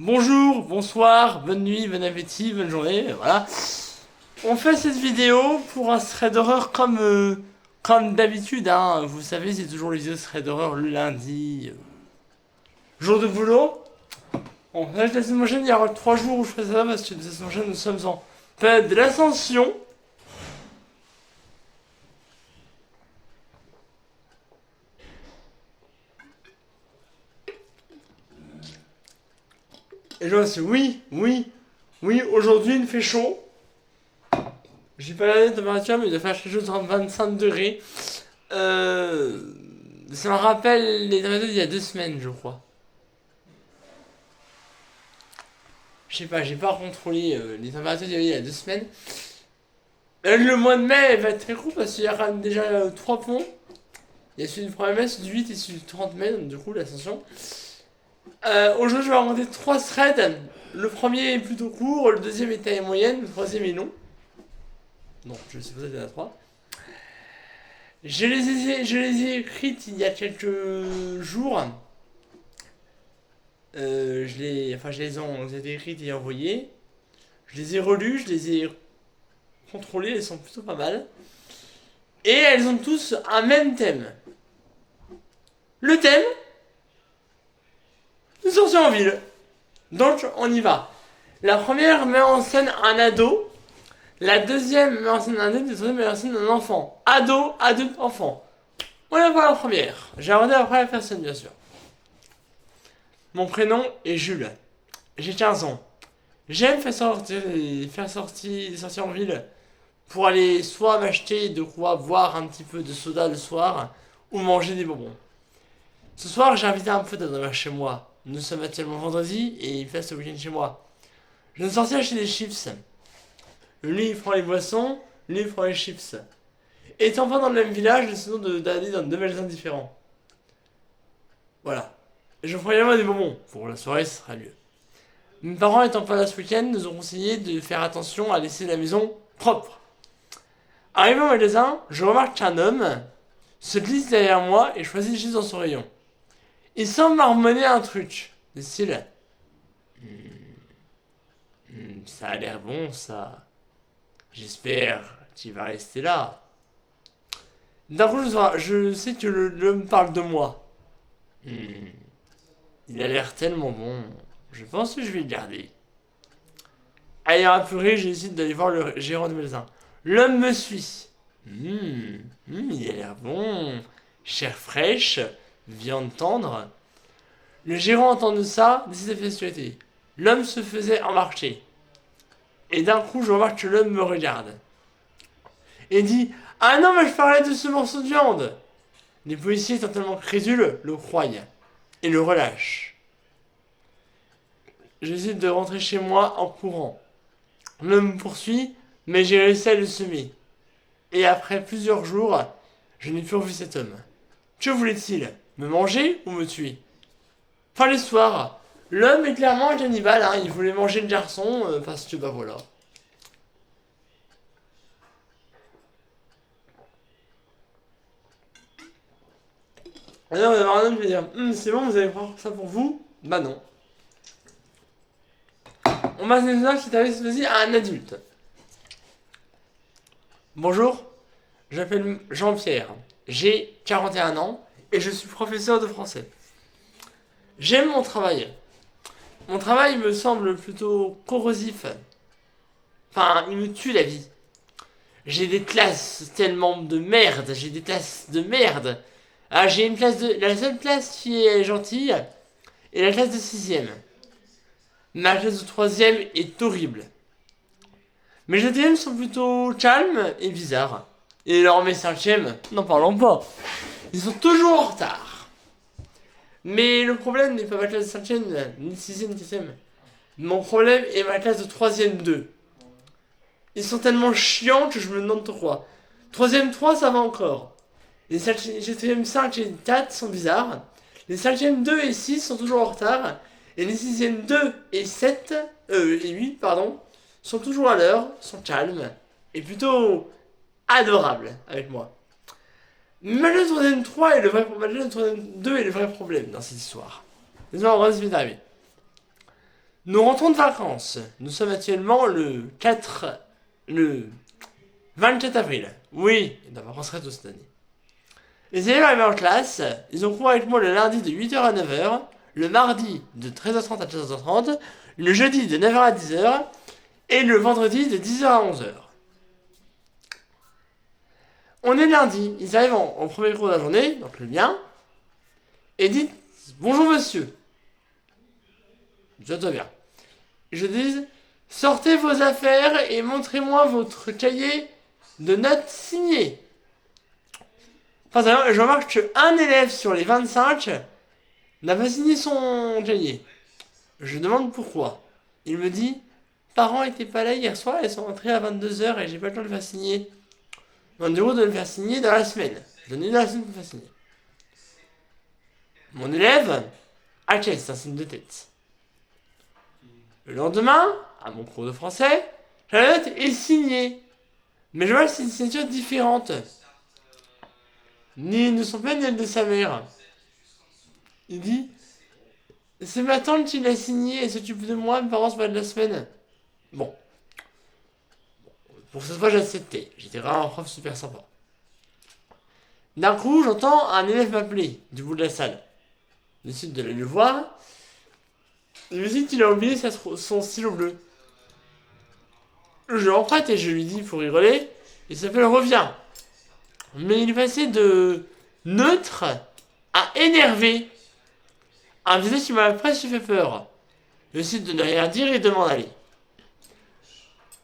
Bonjour, bonsoir, bonne nuit, bon appétit, bonne journée, voilà. On fait cette vidéo pour un thread d'horreur comme d'habitude, hein. Vous savez, c'est toujours les vidéos thread d'horreur le lundi, jour de boulot. Bon, là, la semaine prochaine, il y aura 3 jours où je fais ça parce que la semaine prochaine, nous sommes en période de l'ascension. Et je vois, c'est oui, aujourd'hui il fait chaud. J'ai pas la température, mais il doit faire quelque chose de 25 degrés. Ça me rappelle les températures d'il y a 2 semaines, je crois. Je sais pas, j'ai pas contrôlé les températures d'il y a 2 semaines. Le mois de mai va être très court parce qu'il y aura déjà 3 ponts. Il y a celui du 1er mai, celui du 8 et celui du 30 mai, donc du coup l'ascension. Aujourd'hui, je vais raconter 3 threads. Le premier est plutôt court, le deuxième est taille moyenne, le troisième est long. Non, je sais pas si il y en a 3. Je les ai écrites il y a quelques jours. Je les ai écrites et envoyées. Je les ai relues, je les ai contrôlées, elles sont plutôt pas mal. Et elles ont tous un même thème. Le thème, une sortie en ville. Donc on y va. La première met en scène un ado. La deuxième met en scène un adulte. La troisième met en scène un enfant. Ado, adulte, enfant. On va voir la première. J'ai regardé la première personne, bien sûr. Mon prénom est Jules. J'ai 15 ans. J'aime sortir en ville pour aller soit m'acheter de quoi boire un petit peu de soda le soir ou manger des bonbons. Ce soir, j'ai invité un pote à dormir chez moi. Nous sommes actuellement vendredi et il fait ce week-end chez moi. Je vais sortir acheter des chips. Lui, il prend les boissons, lui, il prend les chips. Étant pas dans le même village, décidons d'aller dans 2 magasins différents. Voilà. Je ferai également des bonbons. Pour la soirée, ce sera mieux. Mes parents étant pas là ce week-end, nous ont conseillé de faire attention à laisser la maison propre. Arrivé au magasin, je remarque qu'un homme se glisse derrière moi et choisit les chips dans son rayon. Il semble marmonner un truc. De style. Ça a l'air bon, ça. J'espère qu'il va rester là. D'un coup, je sais que l'homme parle de moi. Il a l'air tellement bon. Je pense que je vais le garder. Ayant apuré, j'ai décidé d'aller voir le gérant du magasin. L'homme me suit. Il a l'air bon. Chair fraîche, viande tendre. Le gérant entendant ça, décide de faire sécurité. L'homme se faisait emmarcher. Et d'un coup, je remarque que l'homme me regarde. Et dit: Ah non, mais je parlais de ce morceau de viande. Les policiers, totalement crédules, le croient et le relâchent. J'essaie de rentrer chez moi en courant. L'homme me poursuit, mais j'ai réussi à le semer. Et après plusieurs jours, je n'ai plus revu cet homme. Que voulait-il? Me manger ou me tuer? Fin de l'histoire. L'homme est clairement un cannibale, hein. Il voulait manger le garçon, parce que bah voilà. Alors, il va y avoir un homme qui va dire: c'est bon, vous allez prendre ça pour vous? Bah non. On m'a dit ça qui t'avait choisi à un adulte. Bonjour, je m'appelle Jean-Pierre. J'ai 41 ans et je suis professeur de français. J'aime mon travail. Mon travail me semble plutôt corrosif. Enfin, il me tue la vie. J'ai des classes tellement de merde. J'ai des classes de merde. Ah, j'ai une classe de... La seule classe qui est gentille est la classe de 6ème. Ma classe de 3ème est horrible. Mes 4ème sont plutôt calmes et bizarres. Et alors mes 5ème, n'en parlons pas. Ils sont toujours en retard. Mais le problème n'est pas ma classe de 5ème, ni de 6ème, ni de 4ème. Mon problème est ma classe de 3ème 2. Ils sont tellement chiants que je me demande pourquoi. 3ème 3, ça va encore. Les 4ème 5 et 4 sont bizarres. Les 5ème 2 et 6 sont toujours en retard. Et les 6ème 2 et 7, et 8, pardon, sont toujours à l'heure, sont calmes, et plutôt adorables avec moi. Malgré le 3ème 3 et le vrai problème, malgré le 3ème 2 est le vrai problème dans cette histoire. Désolé, on va se vite arriver. Nous rentrons de vacances. Nous sommes actuellement le 24 avril. Oui, la vacances reste cette année. Les élèves arrivés en classe, ils ont cours avec moi le lundi de 8h à 9h, le mardi de 13h30 à 14h30, le jeudi de 9h à 10h et le vendredi de 10h à 11h. On est lundi, ils arrivent en premier cours de la journée, donc le mien, et disent bonjour monsieur. Ça bien. Je dis sortez vos affaires et montrez-moi votre cahier de notes signé. Enfin, je remarque qu'un élève sur les 25 n'a pas signé son cahier. Je demande pourquoi. Il me dit parents étaient pas là hier soir, ils sont rentrés à 22h et j'ai pas le temps de le faire signer. On demande de le faire signer dans la semaine. Donnez dans la semaine pour le faire signer. Mon élève, ok, c'est un signe de tête. Le lendemain, à mon cours de français, la note est signée. Mais je vois que c'est une signature différente. Ne sont pas ni de sa mère. Il dit c'est ma tante qui l'a signé et s'occupe de moi, mes parents sont pas de la semaine. Bon. Pour cette fois, j'ai accepté. J'étais vraiment un prof super sympa. D'un coup, j'entends un élève m'appeler du bout de la salle. Je décide de le voir. Il me dit qu'il a oublié son stylo bleu. Je l'emprunte et je lui dis pour rigoler. Il s'appelle Revient. Mais il est passé de neutre à énervé. Un visage qui m'a presque fait peur. Je décide de ne rien dire et de m'en aller.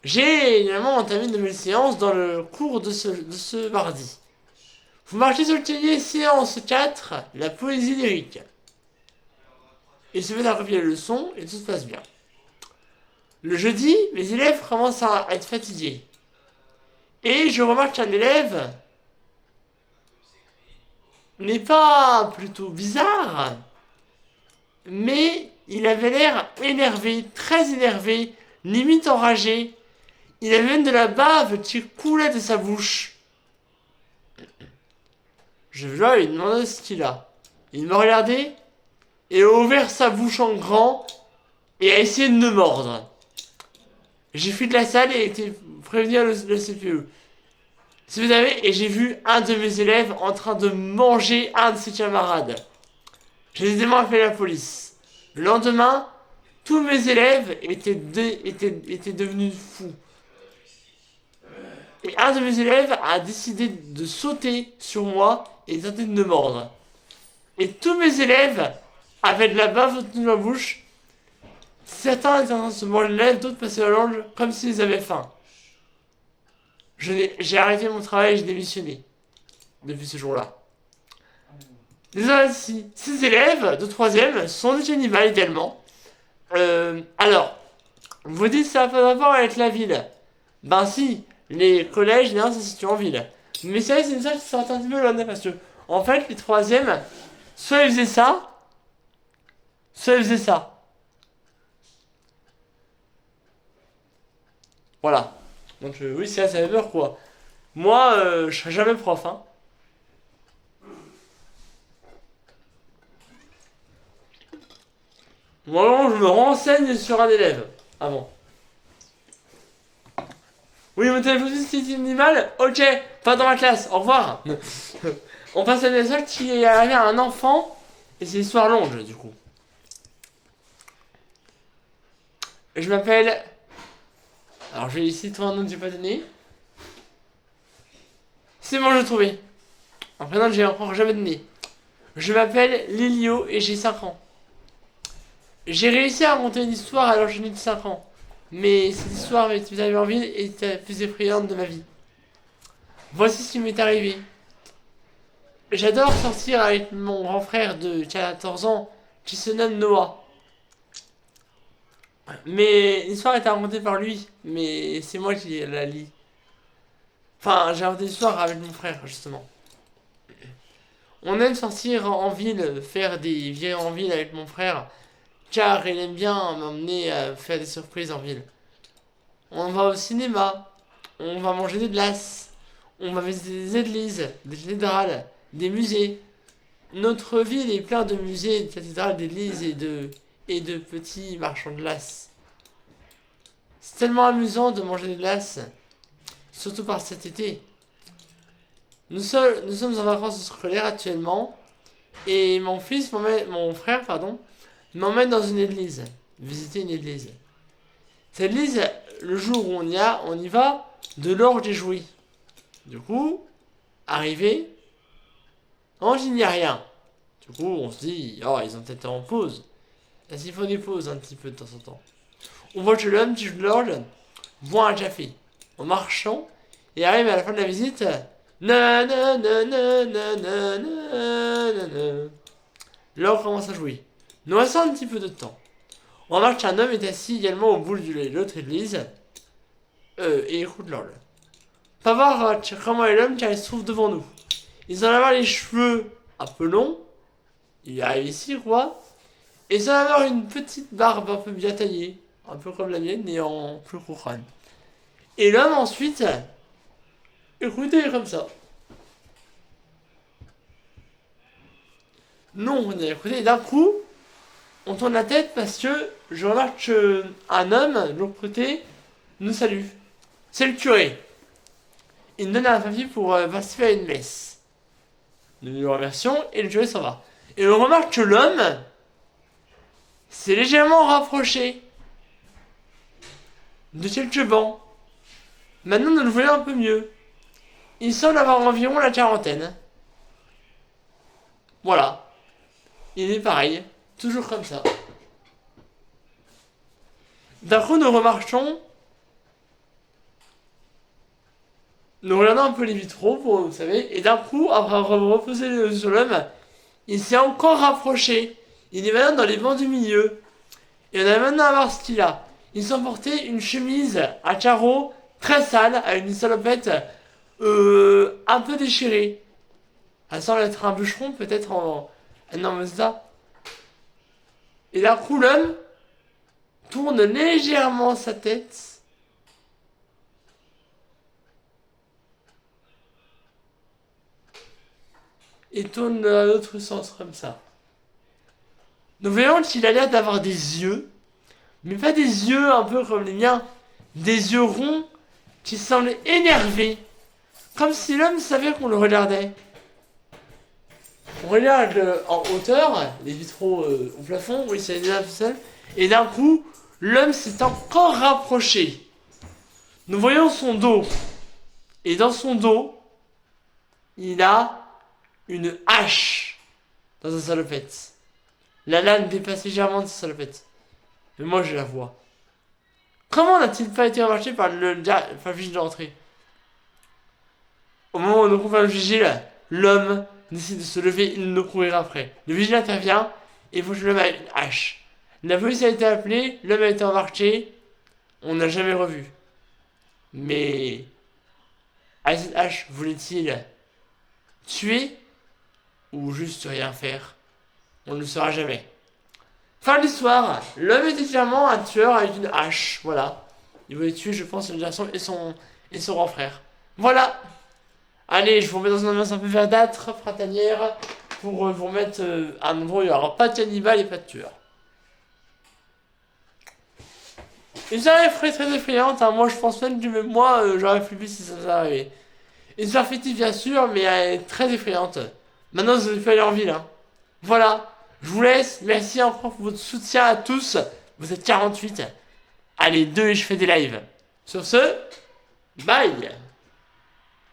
J'ai également entamé une nouvelle séance dans le cours de ce mardi. Vous marquez sur le cahier séance 4, la poésie lyrique. Ils se mettent à copier les leçons et tout se passe bien. Le jeudi, mes élèves commencent à être fatigués. Et je remarque qu'un élève n'est pas plutôt bizarre, mais il avait l'air énervé, très énervé, limite enragé. Il avait même de la bave qui coulait de sa bouche. Je lui ai demandé ce qu'il a. Il m'a regardé et a ouvert sa bouche en grand et a essayé de me mordre. J'ai fui de la salle et été prévenu à le CPE. Si vous savez, et j'ai vu un de mes élèves en train de manger un de ses camarades. J'ai évidemment appelé la police. Le lendemain, tous mes élèves étaient devenus fous. Et un de mes élèves a décidé de sauter sur moi et tenter de me mordre. Et tous mes élèves avaient de la bave autour de ma bouche. Certains étaient en train de se manger les lèvres, d'autres passaient la langue comme s'ils avaient faim. J'ai arrêté mon travail et j'ai démissionné. Depuis ce jour-là. Désolé, si. Ces élèves de 3ème sont des animaux également. Alors, vous dites ça n'a pas de rapport avec la ville. Ben si, les collèges, là, ça se situe en ville. Mais c'est vrai, c'est une chose qui sort un petit peu loin, parce que, en fait, les 3ème, soit ils faisaient ça, soit ils faisaient ça. Voilà. Donc oui, c'est ça fait peur quoi. Moi, je serai jamais prof, hein. Moi, je me renseigne sur un élève avant. Oui, mon téléphone c'est animal. Ok, pas dans ma classe. Au revoir. On passe à une seule qui est arrivé à un enfant et c'est l'histoire longue du coup. Je m'appelle. Alors je vais ici trouver un nom que j'ai pas donné. C'est bon, je l'ai trouvé. Un prénom que j'ai encore jamais donné. Je m'appelle Lilio et j'ai 5 ans. J'ai réussi à raconter une histoire alors que j'ai de 5 ans. Mais cette histoire m'est arrivée en ville et était la plus effrayante de ma vie. Voici ce qui m'est arrivé. J'adore sortir avec mon grand frère de 14 ans qui se nomme Noah. Mais l'histoire est racontée par lui, mais c'est moi qui la lis. Enfin, j'ai raconté l'histoire avec mon frère, justement. On aime sortir en ville, faire des virées en ville avec mon frère, car il aime bien m'emmener à faire des surprises en ville. On va au cinéma, on va manger des glaces, on va visiter des églises, des cathédrales, des musées. Notre ville est pleine de musées, de cathédrales, d'églises et de petits marchands de glace. C'est tellement amusant de manger des glaces, surtout par cet été. Nous sommes en vacances scolaires actuellement, et mon frère, m'emmène dans une église, visiter une église. Cette église, le jour où on y va, de l'orge est joué. Du coup, arrivé, il n'y a rien. Du coup, on se dit, oh, ils ont peut-être été en pause. Est-ce qu'il faut des pauses un petit peu de temps en temps? On voit que l'homme qui joue de l'orge boit un café en marchant et arrive à la fin de la visite. Na na na na na na na na na. L'orge commence à jouer. Nous restons un petit peu de temps. On remarque qu'un homme est assis également au bout de l'autre église et écoute l'orge. Pas voir comment est l'homme car il se trouve devant nous. Ils ont avoir les cheveux un peu longs. Il arrive ici, quoi. Et ils ont avoir une petite barbe un peu bien taillée. Un peu comme la mienne, mais en plus court. Et l'homme ensuite, écoutez comme ça. Non, on a écouté. Et d'un coup, on tourne la tête parce que je remarque qu'un homme, de l'autre côté, nous salue. C'est le curé. Il nous donne un papier pour participer à une messe. Nous le remercions et le curé s'en va. Et on remarque que l'homme s'est légèrement rapproché de quelques bancs. Maintenant, nous le voyons un peu mieux. Il semble avoir environ la quarantaine. Voilà. Il est pareil. Toujours comme ça. D'un coup, nous remarquons. Nous regardons un peu les vitraux, vous savez. Et d'un coup, après avoir reposé les yeux sur l'homme, il s'est encore rapproché. Il est maintenant dans les bancs du milieu. Et on a maintenant à voir ce qu'il a. Il s'emportait une chemise à carreaux très sale, avec une salopette un peu déchirée. Elle semble être un bûcheron, peut-être en Mazda. Et d'un coup, l'homme tourne légèrement sa tête. Et tourne dans l'autre sens, comme ça. Nous voyons qu'il a l'air d'avoir des yeux, mais pas des yeux un peu comme les miens, des yeux ronds qui semblent énervés, comme si l'homme savait qu'on le regardait. On regarde en hauteur, les vitraux au plafond, oui c'est déjà tout seul, et d'un coup, l'homme s'est encore rapproché. Nous voyons son dos, et dans son dos, il a une hache dans sa salopette. La lame dépasse légèrement de sa salopette. Mais moi je la vois. Comment n'a-t-il pas été remarqué par le vigile d'entrée? Au moment où nous trouvons le vigile, l'homme décide de se lever et de nous courir après. Le vigile intervient et faut que l'homme ait une hache. La police a été appelée, l'homme a été embarqué, on n'a jamais revu. Mais avec cette hache, voulait-il tuer ou juste rien faire? On ne le saura jamais. Fin de l'histoire, l'homme était clairement un tueur avec une hache, voilà. Il voulait tuer, je pense, une garçon et son grand frère. Voilà. Allez, je vous remets dans une ambiance un peu verdâtre, printanière, pour vous remettre à un endroit où il n'y aura pas de cannibale et pas de tueur. Une histoire très effrayante, hein. Moi je pense même que moi j'aurais flippé si ça s'arrivait. Une histoire fictive bien sûr, mais elle est très effrayante. Maintenant vous allez aller en ville, hein. Voilà. Je vous laisse. Merci encore pour votre soutien à tous. Vous êtes 48. Allez, 2 et je fais des lives. Sur ce, bye.